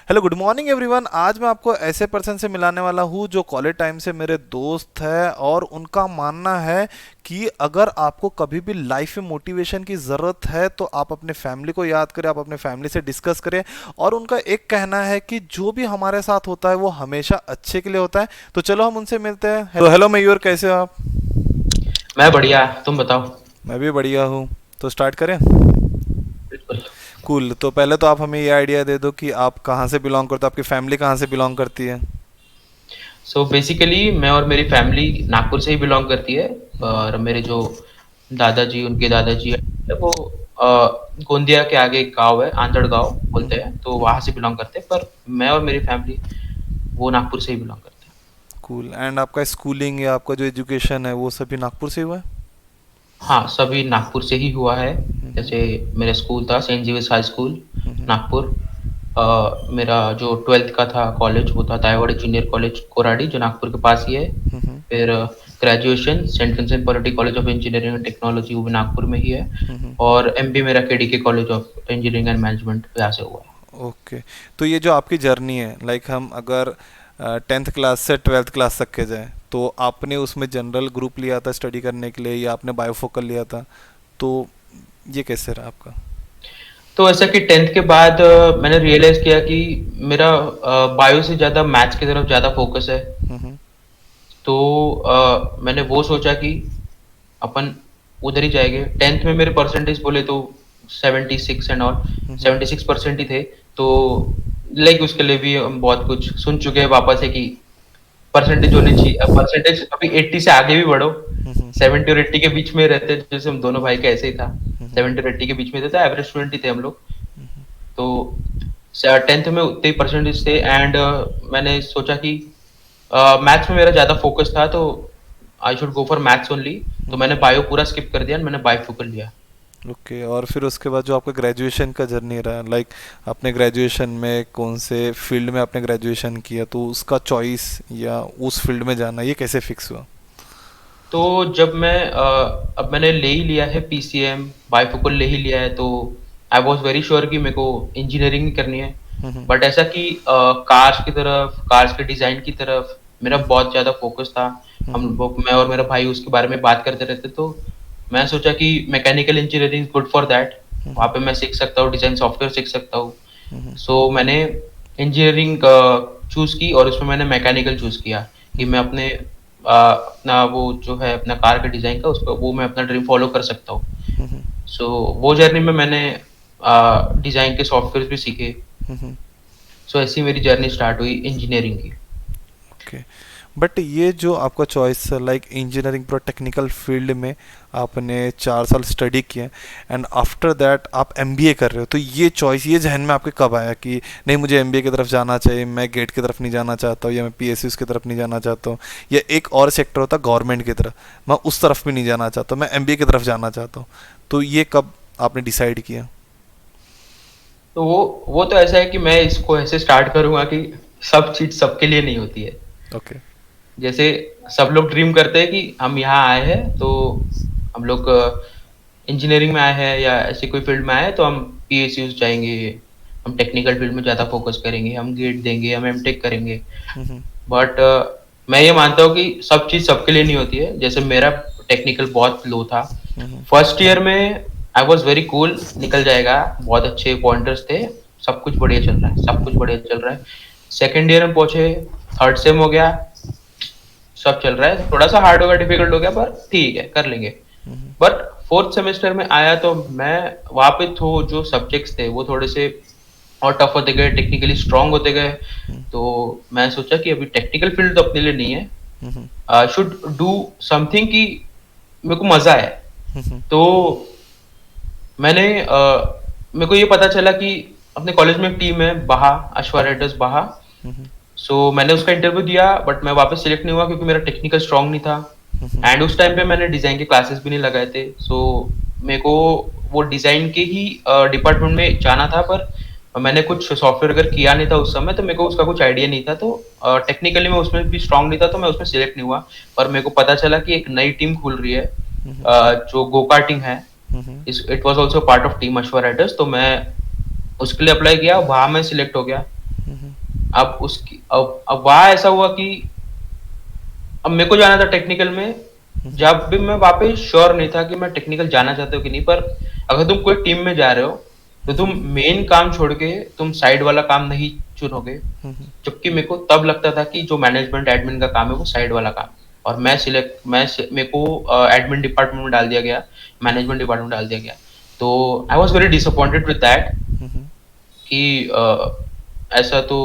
Hello good morning everyone. आज मैं आपको ऐसे पर्सन से मिलाने वाला हूँ जो कॉलेज टाइम से मेरे दोस्त है और उनका मानना है कि अगर आपको कभी भी लाइफ में मोटिवेशन की ज़रूरत है तो आप अपने फैमिली को याद करें, आप अपने फैमिली से डिस्कस करें। और उनका एक कहना है कि जो भी हमारे साथ होता है वो हमेशा अच्छे के लिए होता है। तो चलो हम उनसे मिलते हैं। तो हेलो मयूर, कैसे हो आप? मैं बढ़िया। तुम बताओ। मैं भी बढ़िया हूँ। तो स्टार्ट करें? बिल्कुल। कूल। तो पहले तो आप हमें ये आइडिया दे दो कि आप कहाँ से बिलोंग करते हो, आपकी फैमिली कहाँ से बिलोंग करती है? सो बेसिकली मैं और मेरी फैमिली नागपुर से ही बिलोंग करती है। और मेरे जो दादाजी उनके दादाजी है वो गोंदिया के आगे एक गांव है, आंधड़ गांव बोलते हैं, तो वहां से बिलोंग करते हैं। पर मैं और मेरी फैमिली वो नागपुर से ही बिलोंग करते हैं। कूल। एंड आपका स्कूलिंग या आपका जो एजुकेशन है वो सभी नागपुर से हुआ है? हाँ, सभी नागपुर से ही हुआ है। जैसे मेरा स्कूल था Saint Xavier's High School Nagpur. मेरा जो 12th का था कॉलेज वो था दायवाड़ी जूनियर कॉलेज कोराडी जो नागपुर के पास ही है। फिर graduation Saint Vincent Pallotti College of Engineering and Technology वो भी नागपुर में ही है। और एमबी मेरा KDK College of Engineering and Management यहाँ से हुआ है। ओके। तो ये जो आपकी जर्नी है, लाइक हम अगर 10th क्लास से 12th क्लास तक के जाए तो आपने उसमें जनरल ग्रुप लिया था स्टडी करने के लिए या आपने बायोफोकल लिया था? तो ये कैसे रहा आपका? तो ऐसा कि 10th के बाद मैंने रियलाइज किया कि मेरा बायो से ज़्यादा मैथ्स की तरफ ज़्यादा फोकस है। हम्म। तो मैंने वो सोचा कि अपन उधर ही जाएंगे। 10th में मेरे परसेंटेज बोले तो 76 एंड ऑल, 76% ही थे। तो लाइक उसके लिए भी हम बहुत कुछ सुन चुके हैं पापा से कि परसेंटेज होनी चाहिए। परसेंटेज अभी 80 से आगे भी बढ़ो, 70 और 80 के बीच में रहते, जैसे हम दोनों भाई का ऐसे ही था। 70 और 80 के बीच में थे, तो एवरेज स्टूडेंट ही थे हम लोग। तो 10th में उतने ही परसेंटेज थे। एंड मैंने सोचा कि मैथ्स में मेरा ज़्यादा फोकस था, तो I should go for maths only. तो मैंने बायो पूरा स्किप कर दिया, मैंने बायोफिजिक्स लिया। ओके। और फिर उसके बाद जो आपका ग्रेजुएशन का जर्नी रहा, लाइक आपने ग्रेजुएशन में कौन से फील्ड में आपने ग्रेजुएशन किया, तो उसका चॉइस या उस फील्ड में जाना ये कैसे फिक्स हुआ? तो जब मैं अब मैंने ले ही लिया है पीसीएम, बायोफिजिक्स ले ही लिया है, तो आई वाज वेरी श्योर कि मेरे को इंजीनियरिंग ही करनी है। बट ऐसा कि कार्स की तरफ, कार्स के डिजाइन की तरफ मेरा बहुत ज्यादा फोकस था। मैं और मेरा भाई उसके बारे में बात करते रहते, तो मैं सोचा कि mechanical engineering good for that. वहाँ पे मैं सीख सकता हूँ, डिजाइन सॉफ्टवेयर सीख सकता हूँ। सो मैंने इंजीनियरिंग चूज की और उसमें मैंने मैकेनिकल चूज किया कि मैं अपने अपना वो जो है अपना कार का डिजाइन का उसको वो मैं अपना ड्रीम फॉलो कर सकता हूँ। सो वो जर्नी में मैंने डिजाइन के सॉफ्टवेयर भी सीखे। सो ऐसी मेरी जर्नी स्टार्ट हुई इंजीनियरिंग की। ओके। बट ये जो आपका चॉइस है, लाइक इंजीनियरिंग पूरा टेक्निकल फील्ड में आपने 4 साल स्टडी किया एंड आफ्टर दैट आप एमबीए कर रहे हो, तो ये चॉइस ये जहन में आपके कब आया कि नहीं मुझे एमबीए की तरफ जाना चाहिए, मैं गेट की तरफ नहीं जाना चाहता हूँ या मैं पीएसयू की तरफ नहीं जाना चाहता हूँ, या एक और सेक्टर होता गवर्नमेंट की तरफ, मैं उस तरफ भी नहीं जाना चाहता, मैं एमबीए की तरफ जाना चाहता हूँ, तो ये कब आपने डिसाइड किया? तो वो तो ऐसा है कि मैं इसको ऐसे स्टार्ट करूंगा कि सब चीज सबके लिए नहीं होती है। ओके। जैसे सब लोग ड्रीम करते हैं कि हम यहाँ आए हैं, तो हम लोग इंजीनियरिंग में आए हैं या ऐसी कोई फील्ड में आए हैं, तो हम पीएसयू जाएंगे, हम टेक्निकल फील्ड में ज़्यादा फोकस करेंगे, हम गेट देंगे, हम एमटेक करेंगे। बट मैं ये मानता हूँ कि सब चीज़ सबके लिए नहीं होती है। जैसे मेरा टेक्निकल बहुत लो था फर्स्ट ईयर में। आई वॉज वेरी कूल, निकल जाएगा, बहुत अच्छे पॉइंटर्स थे, सब कुछ बढ़िया चल रहा है, सब कुछ बढ़िया चल रहा है। सेकेंड ईयर में पहुंचे, थर्ड सेम हो गया, सब चल रहा है, थोड़ा सा हार्ड होगा, डिफिकल्ट हो गया, पर ठीक है कर लेंगे। बट फोर्थ सेमेस्टर में आया तो मैं वहां पे तो जो सब्जेक्ट्स थे वो थोड़े से और टफ होते गए, टेक्निकली स्ट्रांग होते गए। तो मैं सोचा कि अभी टेक्निकल फील्ड तो अपने लिए नहीं है, शुड डू समथिंग कि मेरे को मजा है। तो मैंने मेरे को ये पता चला कि अपने कॉलेज में एक टीम है बहा, अश्वा राइडर्स बहा। सो मैंने उसका इंटरव्यू दिया, बट मैं वापस सिलेक्ट नहीं हुआ क्योंकि मेरा टेक्निकल स्ट्रांग नहीं था। एंड उस टाइम पे मैंने डिजाइन के क्लासेस भी नहीं लगाए थे। सो मेरे को वो डिजाइन के ही डिपार्टमेंट में जाना था, पर मैंने कुछ सॉफ्टवेयर अगर किया नहीं था उस समय, तो मेरे को उसका कुछ आइडिया नहीं था। तो टेक्निकली मैं उसमें भी स्ट्रांग नहीं था, तो मैं उसमें सिलेक्ट नहीं हुआ। पर मेरे को पता चला कि एक नई टीम खुल रही है, जो गोकार्टिंग है। It was also part of team Ashwa riders. तो मैं उसके लिए अप्लाई किया, वहां मैं सिलेक्ट हो गया। हम्म, अब वहाँ ऐसा हुआ कि अब मेरे को जाना था टेक्निकल में। जब भी मैं वहाँ पे श्योर नहीं था कि मैं टेक्निकल जाना चाहता हूँ कि नहीं, पर अगर तुम कोई टीम में जा रहे हो तो तुम मेन काम छोड़ के तुम साइड वाला काम नहीं चुनोगे। जबकि मेरे को तब लगता था कि जो मैनेजमेंट एडमिन का काम है वो साइड वाला काम है। और मेरे को एडमिन डिपार्टमेंट में डाल दिया गया, मैनेजमेंट डिपार्टमेंट में डाल दिया गया। तो I was very disappointed with that कि ऐसा तो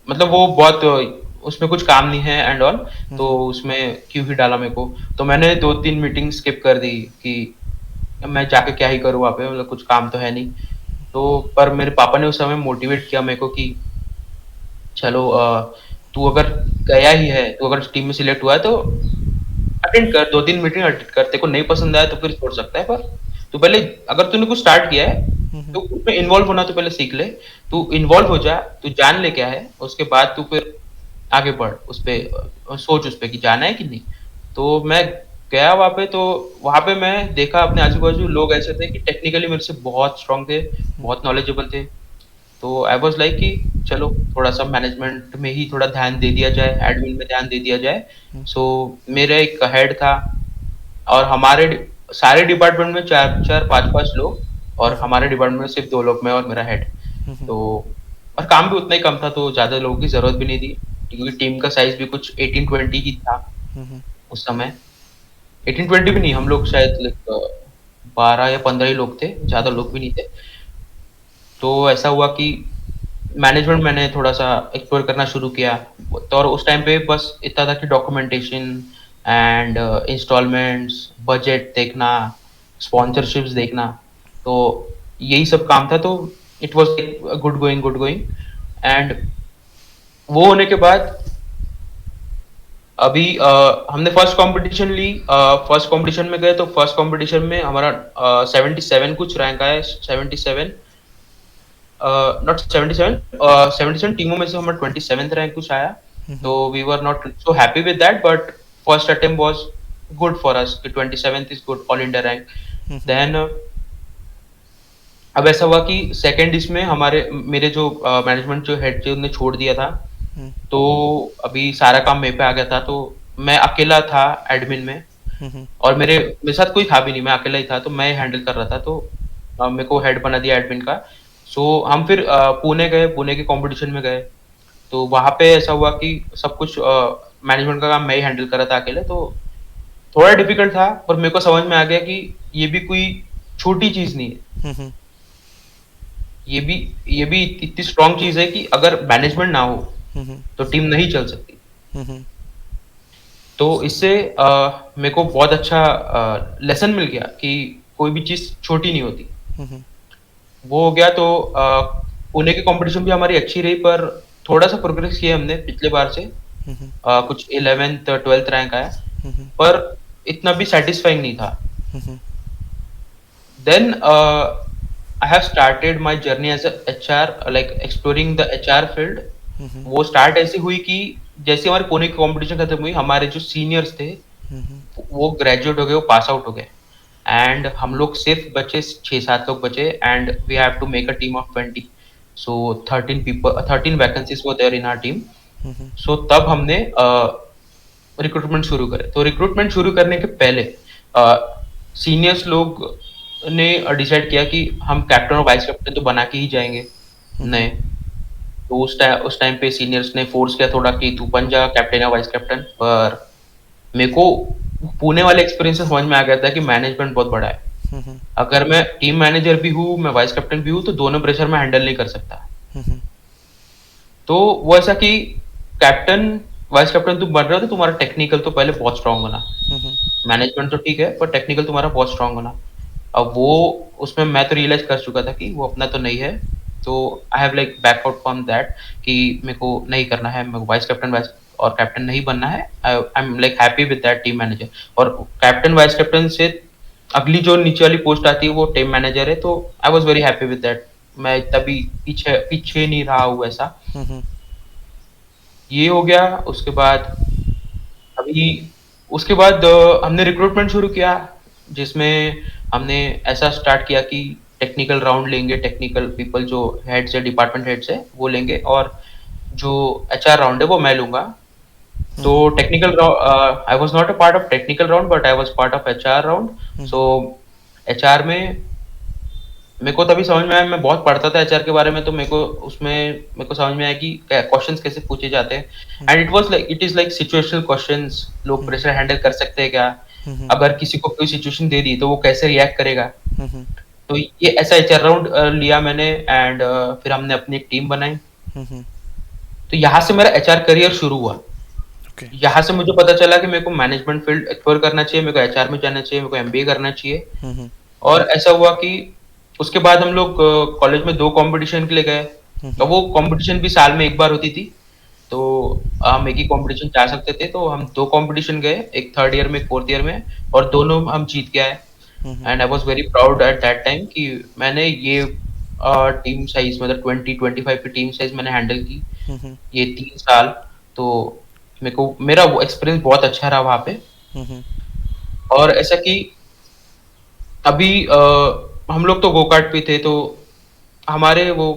मतलब वो बहुत उसमें कुछ काम नहीं है एंड ऑल, तो उसमें क्यों ही डाला मेरे को। तो मैंने 2-3 मीटिंग स्किप कर दी कि मैं जाके क्या ही करूँ वहाँ पे, मतलब कुछ काम तो है नहीं। तो पर मेरे पापा ने उस समय मोटिवेट किया मेरे को कि चलो तू अगर गया ही है, तू अगर टीम में सिलेक्ट हुआ है तो अटेंड कर, 2-3 मीटिंग अटेंड कर। तेरे को नहीं पसंद आया तो फिर छोड़ सकता है, पर तू पहले अगर तूने कुछ स्टार्ट किया है तो उसमें इन्वॉल्व होना तो पहले सीख ले। तू इन्वॉल्व हो जा, तू जान ले क्या है, उसके बाद तू फिर आगे बढ़ उस पे, सोच उस पे कि जाना है कि नहीं। तो मैं गया वहाँ पे, तो वहाँ पे मैं देखा अपने आजू-बाजू लोग ऐसे थे कि टेक्निकली मेरे से बहुत स्ट्रॉन्ग थे, बहुत नॉलेजेबल थे। तो आई वाज़ लाइक कि चलो थोड़ा-सा मैनेजमेंट में ही थोड़ा ध्यान दे दिया जाए, एडमिन में ध्यान दे दिया जाए। सो मेरा एक हेड था और हमारे सारे डिपार्टमेंट में 4-4 5-5 लोग, और हमारे डिपार्टमेंट में सिर्फ 2 लोग, मैं और मेरा हेड। तो और काम भी उतना ही कम था, तो ज़्यादा लोगों की ज़रूरत भी नहीं थी क्योंकि टीम का साइज़ भी कुछ 18-20 ही था उस समय। 18-20 भी नहीं, हम लोग शायद लाइक 12 या 15 ही लोग थे, ज़्यादा लोग भी नहीं थे। तो ऐसा हुआ कि मैनेजमेंट मैंने थोड़ा-सा एक्सप्लोर करना शुरू किया। तो और उस टाइम पे बस इतना था कि डॉक्यूमेंटेशन एंड इंस्टॉलमेंट्स, बजट देखना, स्पॉन्सरशिप्स देखना, तो यही सब काम था। तो it was like good going and वो होने के बाद अभी हमने फर्स्ट कंपटीशन ली। फर्स्ट कंपटीशन में गए तो फर्स्ट कंपटीशन में हमारा 77 कुछ रैंक आया, 77, नॉट 77, 77 टीमों में से हमारा 27th रैंक कुछ आया। तो we were not so happy with that, but first attempt was good for us कि 27th is good all India rank. Then अब ऐसा हुआ कि सेकंड इसमें हमारे मेरे जो मैनेजमेंट जो हेड थे उन्होंने छोड़ दिया था। तो अभी सारा काम मेरे पे आ गया था, तो मैं अकेला था एडमिन में, और मेरे साथ कोई था भी नहीं, मैं अकेला ही था, तो मैं हैंडल कर रहा था। तो मेरे को हेड बना दिया एडमिन का। सो हम फिर पुणे गए, पुणे के कंपटीशन में गए। तो वहाँ पे ऐसा हुआ कि सब कुछ मैनेजमेंट का काम मैं ही हैंडल कर रहा था अकेले। तो थोड़ा डिफिकल्ट था, पर मेरे को समझ में आ गया कि ये भी कोई छोटी चीज नहीं है। ये भी ये भी इतनी स्ट्रांग चीज है कि अगर मैनेजमेंट ना हो तो टीम नहीं चल सकती। तो इससे मेरे को बहुत अच्छा लेसन मिल गया कि कोई भी चीज छोटी नहीं होती। वो हो गया। तो पुणे की कंपटीशन भी हमारी अच्छी रही, पर थोड़ा सा प्रोग्रेस किया हमने पिछले बार से। कुछ 11th 12th रैंक आया, पर इतना भी सेटिस्फाइंग नहीं था। Then I have started my journey as a HR, like exploring the HR field. वो स्टार्ट ऐसी हुई कि जैसे हमारे पुणे की कंपटीशन खत्म हुई, हमारे जो सीनियर्स थे वो ग्रेजुएट हो गए, वो पास आउट हो गए, एंड हम लोग सिर्फ बचे 6-7 लोग बचे, and we have to make a team of 20। So 13 vacancies were there in our team. So तब हमने रिक्रूटमेंट शुरू करे। तो रिक्रूटमेंट शुरू करने के पहले सीनियर्स लोग ने डिसाइड किया कि हम कैप्टन और वाइस कैप्टन तो बना के ही जाएंगे नए। तो उस टाइम पे सीनियर्स ने फोर्स किया थोड़ा कि तू बन जा कैप्टन या वाइस कैप्टन। पर मेरे को पुणे वाले एक्सपीरियंस से समझ में आ गया था कि मैनेजमेंट बहुत बड़ा है। अगर मैं टीम मैनेजर भी हूँ, मैं वाइस कैप्टन भी हूँ, तो दोनों प्रेशर में हैंडल नहीं कर सकता। तो वो ऐसा कि कैप्टन वाइस कैप्टन तुम बन रहे हो तो तुम्हारा टेक्निकल तो पहले बहुत स्ट्रांग बना, मैनेजमेंट तो ठीक है पर टेक्निकल तुम्हारा बहुत स्ट्रांग बना। अब वो उसमें मैं तो रियलाइज कर चुका था कि वो अपना तो नहीं है। तो I have like back out from that कि मेरे को नहीं करना है, मेरे को वाइस कैप्टन वाइस और कैप्टन नहीं बनना है। I am like happy with that team manager. और कैप्टन वाइस कैप्टन से अगली जो नीचे वाली पोस्ट आती है वो टीम मैनेजर है। तो I was very happy with that. मैं तभी पीछे पीछे नहीं रहा हूँ ऐसा। ये हो गया। उसके बाद अभी उसके बाद हमने रिक्रूटमेंट शुरू किया, जिसमें हमने ऐसा स्टार्ट किया कि टेक्निकल राउंड लेंगे, टेक्निकल पीपल जो हेड्स है, डिपार्टमेंट हेड्स है, वो लेंगे, और जो एचआर राउंड है वो मैं लूँगा। तो hmm technical I was not a part of technical round, but I was part of HR round. Hmm so HR में मेरे को तभी समझ में आया, मैं बहुत पढ़ता था एचआर के बारे में, तो मेरे को समझ में आया कि क्वेश्चंस कैसे पूछे जाते हैं। And it is like situational questions, लोग प्रेशर हैंडल कर सकते हैं क्या, हम्म अगर किसी को कोई सिचुएशन दे दी तो वो कैसे रिएक्ट करेगा। हम्म तो ये ऐसा एचआर राउंड लिया मैंने, एंड फिर हमने अपनी एक टीम बनाई। हम्म तो यहाँ से मेरा एचआर करियर शुरू हुआ। ओके यहाँ से मुझे पता चला कि मेरे को मैनेजमेंट फील्ड एक्सप्लोर करना चाहिए, मेरे को एचआर में जाना चाहिए, मेरे को एमबीए करना चाहिए। हम्म और ऐसा हुआ कि उसके बाद हम लोग कॉलेज में 2 कॉम्पिटिशन के लिए गए। तो हम्म वो कॉम्पिटिशन भी साल में 1 बार होती थी। तो हम एक ही कॉम्पिटिशन जा सकते थे, तो हम 2 कॉम्पिटिशन गए, एक 3rd ईयर में, एक 4th ईयर में, और दोनों हम जीत के आए। Hmm and I was very proud at that time कि मैंने ये टीम साइज़, मतलब 20-25 की टीम साइज़ मैंने हैंडल की, हम्म ये 3 साल। तो मेरे को मेरा वो एक्सपीरियंस बहुत अच्छा रहा वहाँ पे। हम्म और ऐसा कि अभी हम लोग तो गो कार्ट पे थे, तो हमारे वो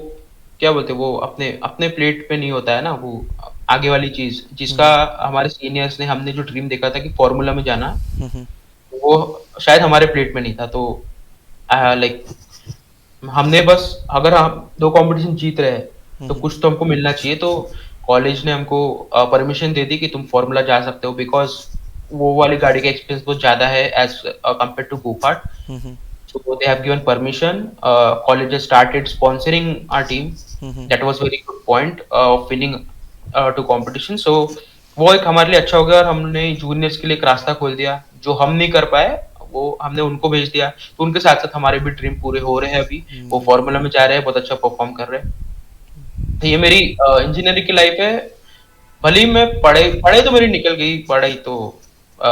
क्या बोलते हैं, वो अपने अपने प्लेट पे नहीं होता है ना वो आगे वाली चीज, जिसका हम्म हमारे सीनियर्स ने, हमने जो ड्रीम देखा था कि फॉर्मूला में जाना, हम्म वो शायद हमारे प्लेट में नहीं था। तो लाइक हमने बस, अगर हम 2 कंपटीशन जीत रहे हैं तो हम्म कुछ तो हमको मिलना चाहिए। तो कॉलेज ने हमको परमिशन दे दी कि तुम फॉर्मूला जा सकते हो, बिकॉज वो वाली गाड़ी का एक्सपेंस बहुत ज्यादा है as compare to go kart. Hmm So they have given permission. College has started sponsoring our team. Hmm That was very good point of winning to competition. So वो एक हमारे लिए अच्छा हो गया, और हमने जूनियर्स के लिए एक रास्ता खोल दिया। जो हम नहीं कर पाए वो हमने उनको भेज दिया, तो उनके साथ साथ हमारे भी ड्रीम पूरे हो रहे हैं अभी। वो फॉर्मूला में जा रहे हैं, बहुत अच्छा परफॉर्म कर रहे हैं। तो ये मेरी इंजीनियरिंग की लाइफ है। भले ही मैं पढ़ाई पढ़ाई तो मेरी निकल गई, पढ़ाई तो अ,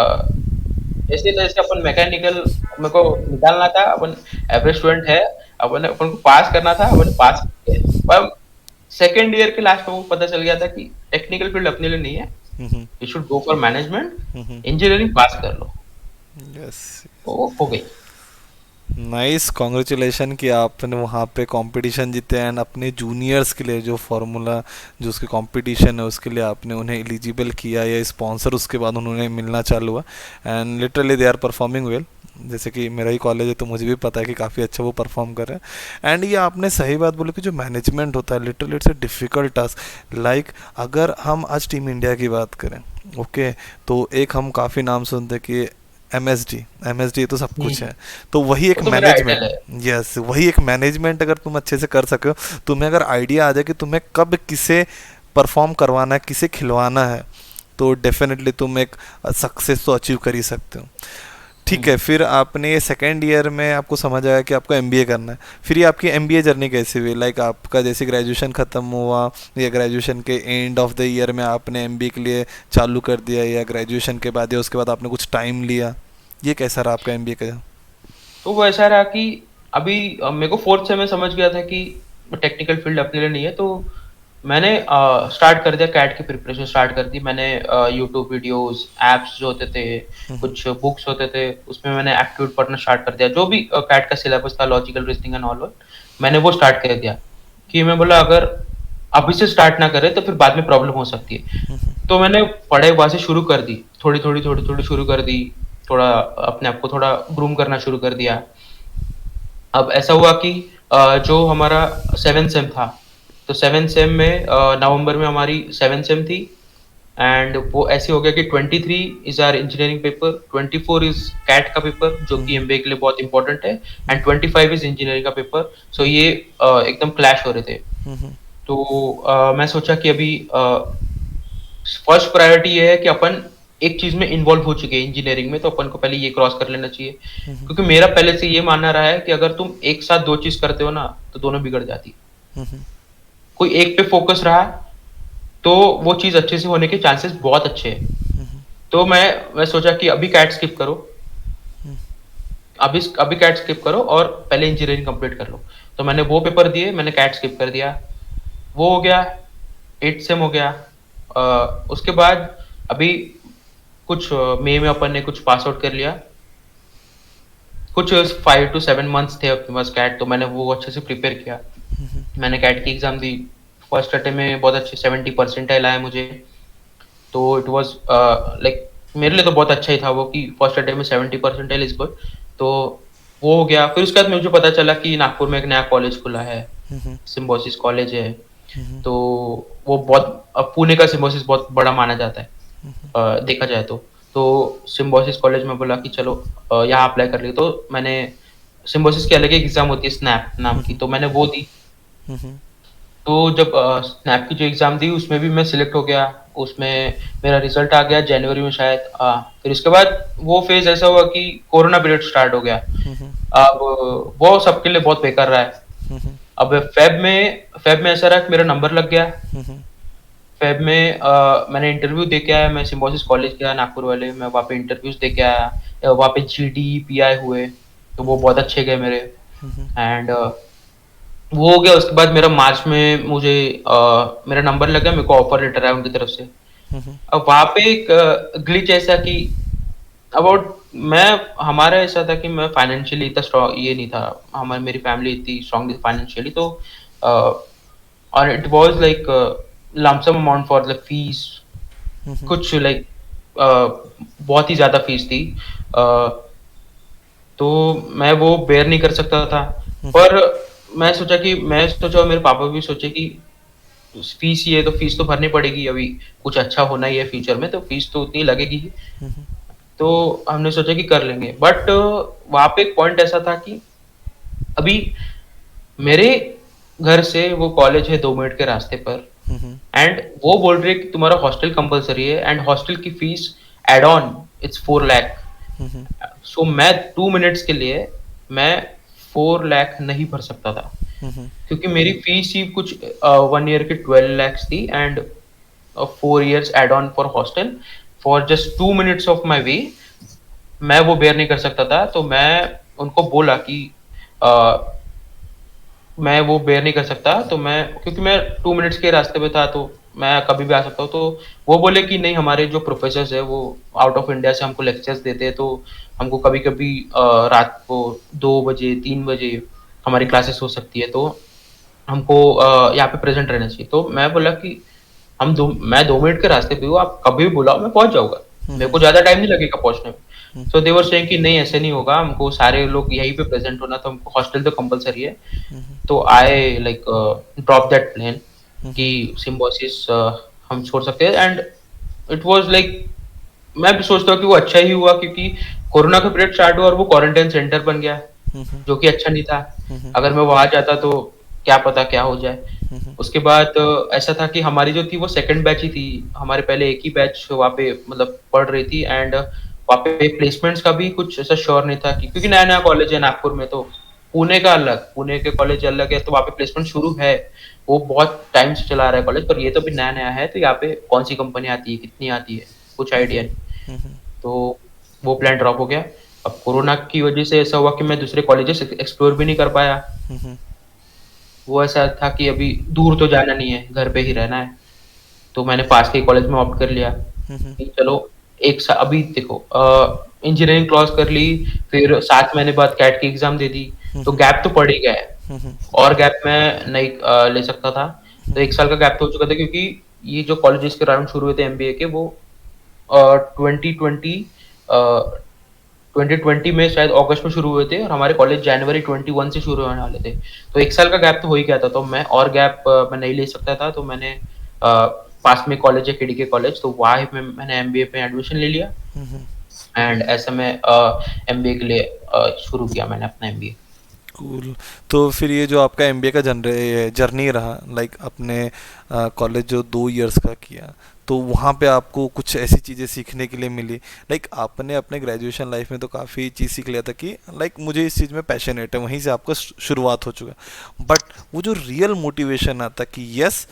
जैसे तैसे अपन मैकेनिकल, मेरे को निकालना था, अपन एवरेज स्टूडेंट है, अपन अपन को पास करना था, अपन पास किए। पर सेकंड ईयर के लास्ट में वो पता चल गया था कि टेक्निकल फील्ड अपने लिए नहीं है, hmm you should go for management, hmm engineering pass कर लो। यस तो वो हो गई। नाइस कॉन्ग्रेचुलेशन कि आपने वहाँ पे कंपटीशन जीते एंड अपने जूनियर्स के लिए जो फार्मूला जो उसके कंपटीशन है उसके लिए आपने उन्हें एलिजिबल किया या स्पॉन्सर उसके बाद उन्होंने मिलना चालू हुआ and literally they are performing well. जैसे कि मेरा ही कॉलेज है तो मुझे भी पता है कि काफ़ी अच्छा वो परफॉर्म कर रहे हैं एंड ये आपने सही बात बोली कि जो मैनेजमेंट होता है literally it's a difficult task. Like अगर हम आज टीम इंडिया की बात करें ओके तो एक हम काफ़ी नाम सुनते हैं कि एमएसडी तो सब कुछ है। तो वही एक वो तो मेरा आइडल मैनेजमेंट है। यस वही एक मैनेजमेंट अगर तुम अच्छे से कर सके हो तुम्हें अगर आइडिया आ जाए कि तुम्हें कब किसे परफॉर्म करवाना है किसे खिलवाना है तो डेफिनेटली तुम एक सक्सेस तो अचीव कर ही सकते हो। ठीक है फिर आपने सेकेंड ईयर में आपको समझ आया कि आपको एमबीए करना है फिर ये आपकी एमबीए जर्नी कैसी हुई लाइक आपका जैसे ग्रेजुएशन ख़त्म हुआ या ग्रेजुएशन के एंड ऑफ द ईयर में आपने एमबीए के लिए चालू कर दिया या ग्रेजुएशन के बाद या उसके बाद आपने कुछ टाइम लिया ये कैसा रहा आपका एमबीए का। तो वो ऐसा रहा कि अभी मेरे को फोर्थ से मैं समझ गया था कि टेक्निकल फील्ड अपने लिए नहीं है। तो मैंने स्टार्ट कर दिया, कैट की प्रिपरेशन स्टार्ट कर दी मैंने। यूट्यूब वीडियोस, एप्स जो होते थे, कुछ बुक्स होते थे, उसमें मैंने एक्टिव पढ़ना स्टार्ट कर दिया। जो भी कैट का सिलेबस था, लॉजिकल रीजनिंग एंड ऑल, मैंने वो स्टार्ट कर दिया। कि मैं बोला अगर अभी से स्टार्ट ना करे तो फिर बाद में प्रॉब्लम हो सकती है। तो मैंने पढ़ाई वहां से शुरू कर दी, थोड़ी शुरू कर दी। थोड़ा अपने आप को थोड़ा ग्रूम करना शुरू कर दिया। अब ऐसा हुआ कि जो हमारा 7th सेम था, तो 7th सेम में नवंबर में हमारी 7th सेम थी। एंड वो ऐसे हो गया कि 23 is our engineering paper, 24 is CAT का पेपर जो कि एमबीए के लिए बहुत इंपॉर्टेंट है, एंड 25 इज इंजीनियरिंग का पेपर। सो ये एकदम क्लैश हो रहे थे। तो मैं सोचा कि अभी फर्स्ट प्रायोरिटी ये है कि अपन एक चीज में इन्वॉल्व हो चुके हैं इंजीनियरिंग में, तो अपन को पहले ये क्रॉस कर लेना चाहिए। क्योंकि मेरा पहले से ये मानना रहा है कि अगर तुम एक साथ 2 चीज करते हो ना, तो दोनों बिगड़ जाती। कोई एक पे फोकस रहा तो वो चीज अच्छे से होने के चांसेस बहुत अच्छे हैं। तो मैं सोचा कि अभी कैट स्किप करो, अभी कैट स्किप करो और पहले इंजीनियरिंग कंप्लीट कर लो। तो मैंने वो पेपर दिए, मैंने कैट स्किप कर दिया, वो हो गया, 8th सेम हो गया। उसके बाद अभी कुछ मई में अपन ने कुछ पास आउट कर लिया। कुछ 5 to 7 months थे अपने पास कैट, तो मैंने वो अच्छे से प्रिपेयर किया। मैंने कैट की एग्ज़ाम दी, फर्स्ट अटेम्प्ट में बहुत अच्छे 70 परसेंटाइल आए मुझे। तो इट वाज़ लाइक मेरे लिए तो बहुत अच्छा ही था वो कि फर्स्ट अटेम्प्ट में 70 परसेंटाइल इज़ गुड। तो वो हो गया, फिर उसके बाद मुझे पता चला कि नागपुर में एक नया कॉलेज खुला है, सिम्बोसिस कॉलेज है। तो वो बहुत पुणे का सिम्बोसिस बहुत बड़ा माना जाता है, देखा जाए तो। तो सिम्बोसिस कॉलेज में बोला कि चलो यहाँ अप्लाई कर लिए, तो मैंने सिम्बोसिस की अलग एक एग्ज़ाम होती है स्नैप नाम की, तो मैंने वो दी। तो जब स्नैप की जो एग्ज़ाम दी उसमें भी मैं सिलेक्ट हो गया, उसमें मेरा रिजल्ट आ गया जनवरी में शायद। फिर उसके बाद वो फेज़ ऐसा हुआ कि कोरोना पीरियड स्टार्ट हो गया। अब वो सबके लिए बहुत बेकार रहा है। अब फ़ेब में ऐसा रहा कि मेरा नंबर लग गया। फ़ेब में मैंने इंटरव्यू दे के आया, मैं सिम्बोसिस कॉलेज गया नागपुर वाले, मैं वहाँ पे इंटरव्यूज़ दे के आया। वहाँ पे जीडी, पीआई हुए, तो वो बहुत अच्छे गए मेरे। एंड वो हो गया, उसके बाद मेरा मार्च में मुझे मेरा नंबर लगा, मेरे को ऑफर लेटर आया उनकी तरफ से। अब वहाँ पे एक ग्लिच ऐसा कि अबाउट मैं हमारा ऐसा था कि मैं फाइनेंशियली इतना स्ट्रॉन्ग ये नहीं था, हमारी मेरी फैमिली इतनी स्ट्रॉन्ग थी फाइनेंशियली, तो और it was like lump sum amount for the fees, कुछ लाइक बहुत ही ज्यादा फीस थी। अ, तो मैं वो बेयर नहीं कर सकता था। पर मैं सोचा और मेरे पापा भी सोचे कि फीस ही है तो फीस तो भरनी पड़ेगी, अभी कुछ अच्छा होना ही है फ्यूचर में, तो फीस तो उतनी लगेगी ही। तो हमने सोचा कि कर लेंगे, बट वहां पे एक पॉइंट ऐसा था कि अभी मेरे घर से वो कॉलेज है 2 मिनट के रास्ते पर, एंड वो बोल रही है कि तुम्हारा हॉस्टल कंपलसरी है, एंड हॉस्टल की fees add on it's 4 lakh. So मैं 2 मिनट्स के लिए मैं 4 लाख नहीं भर सकता था, क्योंकि मेरी फीस ही कुछ 1 ईयर की 12 lakhs थी, and 4 years add on for hostel for just 2 minutes off my way. मैं वो बेयर नहीं कर सकता था, तो मैं उनको बोला कि अ, मैं वो बेयर नहीं कर सकता, तो मैं क्योंकि मैं 2 मिनट्स के रास्ते पे था, तो मैं कभी भी आ सकता हूँ। तो वो बोले कि नहीं, हमारे जो प्रोफेसर है वो आउट ऑफ इंडिया से हमको लेक्चर्स देते हैं, तो हमको कभी कभी रात को 2 बजे 3 बजे हमारी क्लासेस हो सकती है, तो हमको यहाँ पे प्रेजेंट रहना चाहिए। तो मैं बोला कि मैं 2 मिनट के रास्ते पे हूँ, आप कभी भी बुलाओ मैं पहुंच जाऊंगा, मेरे को ज्यादा टाइम नहीं लगेगा पहुंचने में। सो दे वर सेइंग कि नहीं, ऐसे नहीं होगा, हमको सारे लोग यहीं पे प्रेजेंट होना, तो हमको हॉस्टल तो कंपलसरी है। तो I like drop that plan कि सिम्बोसिस हम छोड़ सकते हैं। एंड इट वाज लाइक मैं भी सोचता हूँ कि वो अच्छा ही हुआ, क्योंकि कोरोना का पीरियड स्टार्ट हुआ और वो क्वारंटाइन सेंटर बन गया, जो कि अच्छा नहीं था। अगर मैं वहां जाता तो क्या पता क्या हो जाए। उसके बाद ऐसा था कि हमारी जो थी वो सेकंड बैच ही थी, हमारे पहले एक ही बैच वहाँ पे मतलब पढ़ रही थी, एंड वहाँ पे प्लेसमेंट्स का भी कुछ ऐसा श्योर नहीं था कि, क्योंकि नया नया कॉलेज है नागपुर में, तो पुणे का अलग, पुणे के कॉलेज अलग है, तो वहाँ पे प्लेसमेंट शुरू है, वो बहुत टाइम से चला रहा है कॉलेज, पर ये तो भी नया नया है, तो यहाँ पे कौन सी कंपनी आती है कितनी आती है कुछ आइडिया नहीं। तो वो प्लान ड्रॉप हो गया। अब कोरोना की वजह से ऐसा हुआ कि मैं दूसरे कॉलेजेस एक्सप्लोर भी नहीं कर पाया। वो ऐसा था कि अभी दूर तो जाना नहीं है, घर पे ही रहना है, तो मैंने पास के कॉलेज में ऑप्ट कर लिया कि चलो एक सा अभी देखो इंजीनियरिंग क्रॉस कर ली, फिर 7 महीने बाद कैट की एग्जाम दे दी, तो गैप तो पड़ ही गया है, और गैप मैं नहीं ले सकता था। तो 1 साल का गैप तो हो चुका था, क्योंकि ये जो कॉलेजेस के राउंड शुरू हुए थे एमबीए के, वो 2020 2020 में शायद अगस्त में शुरू हुए थे, और हमारे कॉलेज जनवरी 21 से शुरू होने वाले थे। तो 1 साल का गैप तो हो ही गया था, तो मैं और गैप मैं नहीं ले सकता था, तो मैंने पास में कॉलेज है केडी के कॉलेज, तो वहाँ में मैंने एमबीए पे एडमिशन ले लिया, एंड ऐसा मैं एमबीए के लिए शुरू किया मैंने अपना एमबीए। कूल। तो फिर ये जो आपका एमबीए का जर्नी रहा, लाइक अपने कॉलेज जो 2 इयर्स का किया, तो वहाँ पे आपको कुछ ऐसी चीज़ें सीखने के लिए मिली, लाइक आपने अपने ग्रेजुएशन लाइफ में तो काफ़ी चीज़ सीख लिया था कि लाइक मुझे इस चीज़ में पैशनेट है, वहीं से आपका शुरुआत हो चुका, बट वो जो रियल मोटिवेशन आता कि यस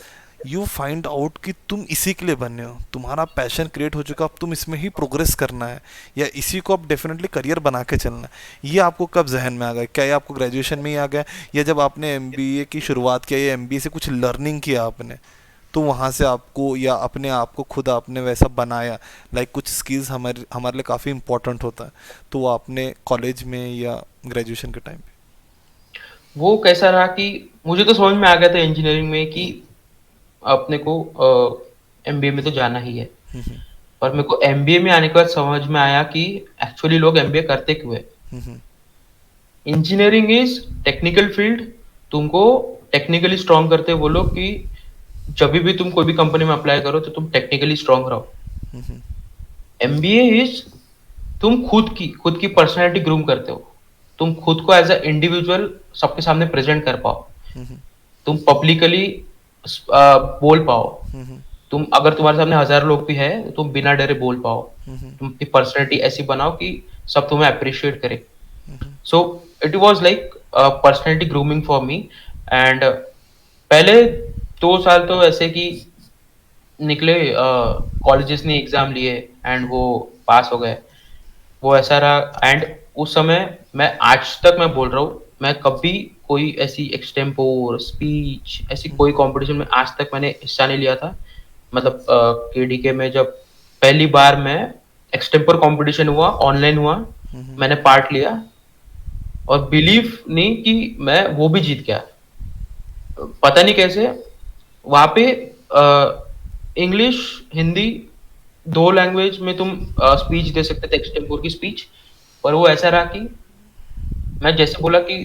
यू फाइंड आउट कि तुम इसी के लिए बने हो, तुम्हारा पैशन क्रिएट हो चुका, अब तुम इसमें ही प्रोग्रेस करना है या इसी को अब डेफिनेटली करियर बना के चलना है, ये आपको कब जहन में आ गया? क्या ये आपको ग्रेजुएशन में ही आ गया, या जब आपने एमबीए की शुरुआत किया या एमबीए से कुछ लर्निंग किया आपने? तो वहाँ से आपको या अपने आप को खुद आपने वैसा बनाया, लाइक कुछ स्किल्स हमारे हमारे लिए काफ़ी इंपॉर्टेंट होता है, तो वो आपने कॉलेज में या ग्रेजुएशन के टाइम पे? वो कैसा रहा कि मुझे तो समझ में आ गया था इंजीनियरिंग में कि अपने को एमबीए में तो जाना ही है। पर मेरे को एमबीए में आने के बाद समझ में आया कि एक्चुअली लोग एमबीए करते क्यों है। Engineering is technical field. तुमको टेक्निकली स्ट्रांग करते हैं वो लोग कि जब भी तुम कोई भी कंपनी में अप्लाई करो तो तुम टेक्निकली स्ट्रांग रहो। एमबीए इज तुम खुद की पर्सनैलिटी ग्रूम करते हो। तुम खुद को एज अ इंडिविजुअल सबके सामने प्रेजेंट कर पाओ। तुम पब्लिकली बोल पाओ। तुम अगर तुम्हारे सामने 1000 लोग भी है तो तुम बिना डरे बोल पाओ। तुम अपनी पर्सनैलिटी ऐसी बनाओ कि सब तुम्हें अप्रिशिएट करे। So it was like personality grooming for me. And पहले 2 साल तो ऐसे कि निकले, कॉलेजेस ने एग्जाम लिए एंड वो पास हो गए। वो ऐसा रहा। एंड उस समय मैं आज तक मैं बोल रहा हूँ, मैं कभी कोई ऐसी एक्सटेम्पोर स्पीच ऐसी कोई कंपटीशन में आज तक मैंने हिस्सा नहीं लिया था। मतलब केडीके में जब पहली बार मैं एक्सटेम्पोर कंपटीशन हुआ, ऑनलाइन हुआ, मैंने पार्ट लिया और बिलीव नहीं कि मैं वो भी जीत गया। पता नहीं कैसे वहां पे इंग्लिश हिंदी दो लैंग्वेज में तुम स्पीच दे सकते थे, एक्सटेम्पोर की स्पीच। पर वो ऐसा रहा कि मैं जैसे बोला कि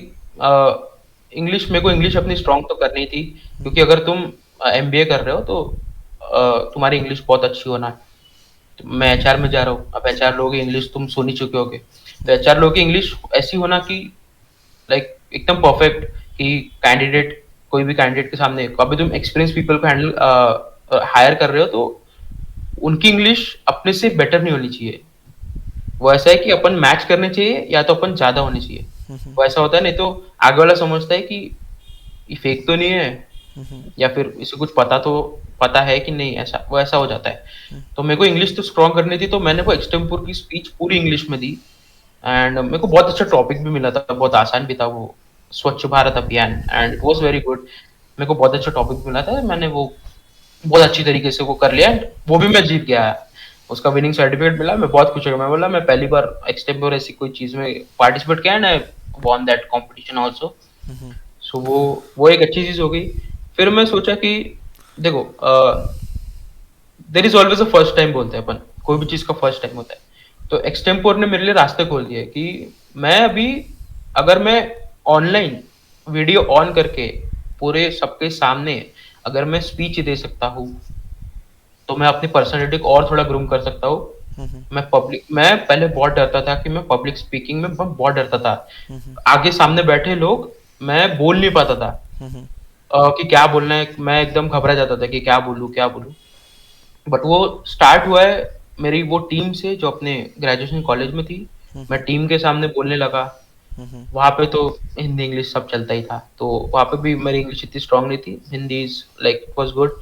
इंग्लिश, मेरे को इंग्लिश अपनी स्ट्रांग तो करनी थी, क्योंकि अगर तुम एमबीए कर रहे हो तो तुम्हारी इंग्लिश बहुत अच्छी होना है। तो मैं एचआर में जा रहा हूँ, अब एचआर लोग इंग्लिश तुम सुन ही चुके होगे। तो एचआर लोग की इंग्लिश ऐसी होना कि लाइक एकदम परफेक्ट, कि कैंडिडेट कोई भी कैंडिडेट के सामने अभी तुम एक्सपीरियंस पीपल को हैंडल हायर कर रहे हो तो उनकी इंग्लिश अपने से बेटर नहीं होनी चाहिए। वो ऐसा है कि अपन मैच करने चाहिए या तो अपन ज्यादा होने चाहिए। वो ऐसा होता है, नहीं तो आगे वाला समझता है कि ये फेक तो नहीं है या फिर इसे कुछ पता है कि नहीं, ऐसा वो ऐसा हो जाता है। तो मेरे को इंग्लिश तो स्ट्रॉन्ग करनी थी, तो मैंने वो एक्सटेम्पोर की स्पीच पूरी इंग्लिश में दी। एंड मेरे को बहुत अच्छा टॉपिक भी मिला था, बहुत आसान भी था वो, स्वच्छ भारत अभियान, and it was very good. मेरे को बहुत अच्छा टॉपिक मिला था, मैंने वो बहुत अच्छी तरीके से वो कर लिया एंड वो भी मैं जीत गया। उसका विनिंग सर्टिफिकेट मिला, मैं बहुत खुश हो गया। मैं बोला मैं पहली बार एक्सटेम्पोर ऐसी कोई चीज में पार्टिसिपेट किया and I won that competition also. So वो एक अच्छी चीज हो गई। फिर मैं सोचा कि देखो, there is always a first time बोलते हैं अपन, कोई भी चीज का फर्स्ट टाइम होता है। तो एक्सटेम्पोर ने मेरे लिए रास्ते खोल दिए कि मैं अभी अगर मैं ऑनलाइन वीडियो ऑन करके पूरे सबके सामने अगर मैं स्पीच दे सकता हूँ तो मैं अपनी पर्सनैलिटी को और थोड़ा ग्रूम कर सकता हूँ। मैं पहले बहुत डरता था कि मैं पब्लिक स्पीकिंग में मैं बहुत डरता था। आगे सामने बैठे लोग, मैं बोल नहीं पाता था कि क्या बोलना है। मैं एकदम घबरा जाता था कि क्या बोलूं क्या बोलूं। बट वो स्टार्ट हुआ है मेरी वो टीम से जो अपने ग्रेजुएशन कॉलेज में थी। मैं टीम के सामने बोलने लगा। वहां पे तो हिंदी इंग्लिश सब चलता ही था, तो वहां पे भी मेरी इंग्लिश इतनी स्ट्रांग नहीं थी। Hindi is like it was good,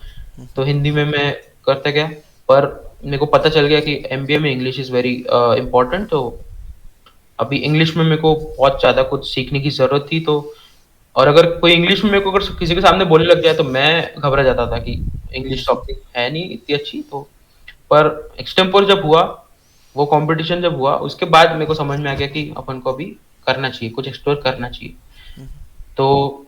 तो हिंदी में मैं करता गया। पर मेरे को पता चल गया कि एमबीए में इंग्लिश इज वेरी इंपॉर्टेंट। तो अभी इंग्लिश में मेरे को बहुत ज्यादा कुछ सीखने की जरूरत थी। तो और अगर कोई इंग्लिश में मेरे को अगर किसी के सामने बोलने लग जाए तो मैं घबरा जाता था कि इंग्लिश तो अपनी है नहीं इतनी अच्छी। तो पर एक्सटेम्पोर जब हुआ, वो कंपटीशन जब हुआ, उसके बाद मेरे को समझ में आ गया कि अपन को अभी करना चाहिए, कुछ एक्सप्लोर करना चाहिए। तो